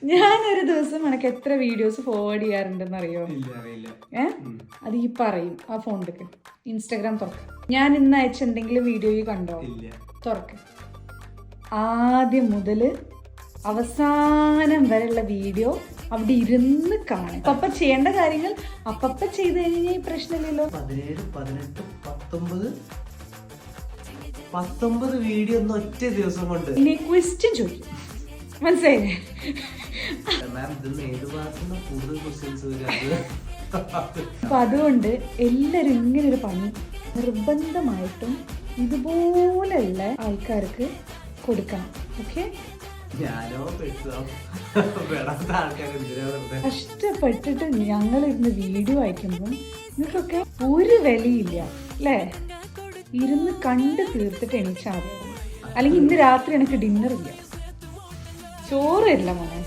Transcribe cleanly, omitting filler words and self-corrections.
ഞാനൊരു ദിവസം എനിക്ക് എത്ര വീഡിയോസ് ഫോർവേഡ് ചെയ്യാറുണ്ടെന്ന് അറിയോ? അത് ഈ പറയും ആ ഫോണിലേക്ക് ഇൻസ്റ്റാഗ്രാം തുറക്ക. ഞാൻ ഇന്ന് അയച്ച എന്തെങ്കിലും വീഡിയോ കണ്ടോ? തുറക്ക. ആദ്യം മുതൽ അവസാനം വരെയുള്ള വീഡിയോ അവിടെ ഇരുന്ന് കാണും. അപ്പ ചെയ്യേണ്ട കാര്യങ്ങൾ അപ്പ ചെയ്ത് കഴിഞ്ഞാൽ ഈ പ്രശ്നമില്ലല്ലോ. 17, 18, 19 വീഡിയോ ഒന്നും ഒറ്റ ദിവസം കൊണ്ട്. ഇനി ക്വസ്റ്റ്യൻ ചോദിക്കും, മനസ്സിലായില്ലേ? അപ്പൊ അതുകൊണ്ട് എല്ലാരും ഇങ്ങനെ ഒരു പണി നിർബന്ധമായിട്ടും ഇതുപോലെയുള്ള ആൾക്കാർക്ക് കൊടുക്കണം. ഓക്കെ, കഷ്ടപ്പെട്ടിട്ട് ഞങ്ങൾ ഇരുന്ന് വീഡിയോ അയക്കുമ്പോൾ നിങ്ങൾക്കൊക്കെ ഒരു വിലയില്ല അല്ലേ? ഇരുന്ന് കണ്ട് തീർത്തിട്ട് എണീച്ചാൽ മതി. അല്ലെങ്കിൽ ഇന്ന് രാത്രി എനിക്ക് ഡിന്നർ ഇല്ല, ചോറ് ഇല്ല മോനെ.